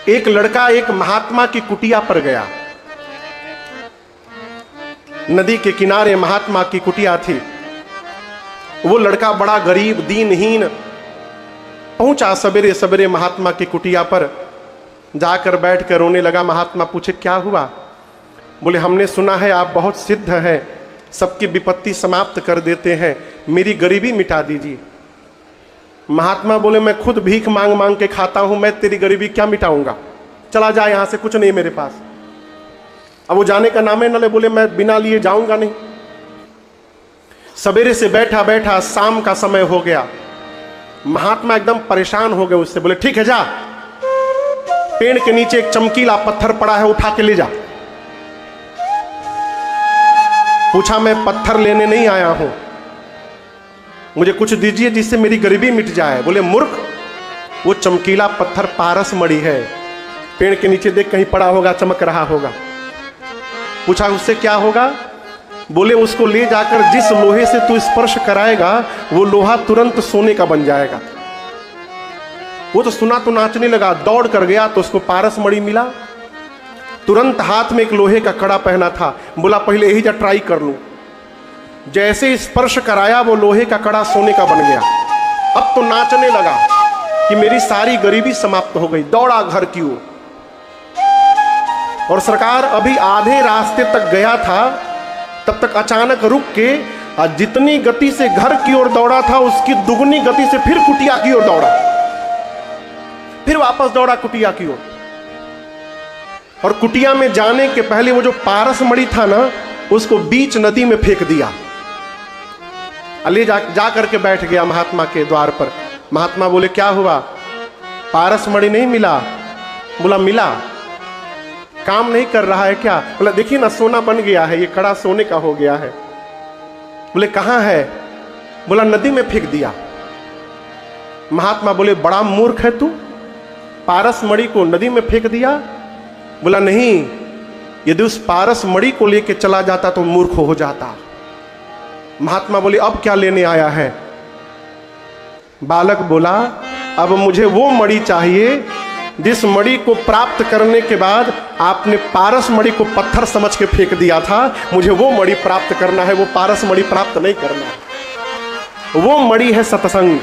एक लड़का एक महात्मा की कुटिया पर गया। नदी के किनारे महात्मा की कुटिया थी। वो लड़का बड़ा गरीब दीनहीन पहुंचा सवेरे सवेरे महात्मा की कुटिया पर, जाकर बैठ कर रोने लगा। महात्मा पूछे क्या हुआ? बोले हमने सुना है आप बहुत सिद्ध हैं, सबकी विपत्ति समाप्त कर देते हैं, मेरी गरीबी मिटा दीजिए। महात्मा बोले मैं खुद भीख मांग मांग के खाता हूं, मैं तेरी गरीबी क्या मिटाऊंगा, चला जा यहां से, कुछ नहीं मेरे पास। अब वो जाने का नाम है न ले, बोले मैं बिना लिए जाऊंगा नहीं। सवेरे से बैठा बैठा शाम का समय हो गया। महात्मा एकदम परेशान हो गए उससे। बोले ठीक है जा, पेड़ के नीचे एक चमकीला पत्थर पड़ा है, उठा के ले जा। पूछा मैं पत्थर लेने नहीं आया हूं, मुझे कुछ दीजिए जिससे मेरी गरीबी मिट जाए। बोले मूर्ख, वो चमकीला पत्थर पारस मणि है, पेड़ के नीचे देख कहीं पड़ा होगा, चमक रहा होगा। पूछा उससे क्या होगा? बोले उसको ले जाकर जिस लोहे से तू स्पर्श कराएगा वो लोहा तुरंत सोने का बन जाएगा। वो तो सुना तो नाचने लगा, दौड़ कर गया तो उसको पारस मणि मिला। तुरंत हाथ में एक लोहे का कड़ा पहना था। बोला पहले यही जा ट्राई कर लूं। जैसे स्पर्श कराया वो लोहे का कड़ा सोने का बन गया। अब तो नाचने लगा कि मेरी सारी गरीबी समाप्त हो गई। दौड़ा घर की ओर। और सरकार अभी आधे रास्ते तक गया था, तब तक अचानक रुक के जितनी गति से घर की ओर दौड़ा था उसकी दुगनी गति से फिर कुटिया की ओर दौड़ा, फिर वापस दौड़ा कुटिया की ओर। और कुटिया में जाने के पहले वो जो पारस मणि था ना, उसको बीच नदी में फेंक दिया। ले जा करके बैठ गया महात्मा के द्वार पर। महात्मा बोले क्या हुआ? पारस मणि नहीं मिला? बोला मिला। काम नहीं कर रहा है क्या? बोला देखिए ना सोना बन गया है, ये कड़ा सोने का हो गया है। बोले कहां है? बोला नदी में फेंक दिया। महात्मा बोले बड़ा मूर्ख है तू, पारस मणि को नदी में फेंक दिया? बोला नहीं, यदि उस पारस मणि को लेके चला जाता तो मूर्ख हो जाता। महात्मा बोले अब क्या लेने आया है? बालक बोला अब मुझे वो मणि चाहिए जिस मणि को प्राप्त करने के बाद आपने पारस मणि को पत्थर समझ के फेंक दिया था। मुझे वो मणि प्राप्त करना है, वो पारस मणि प्राप्त नहीं करना है। वो मणि है सत्संग।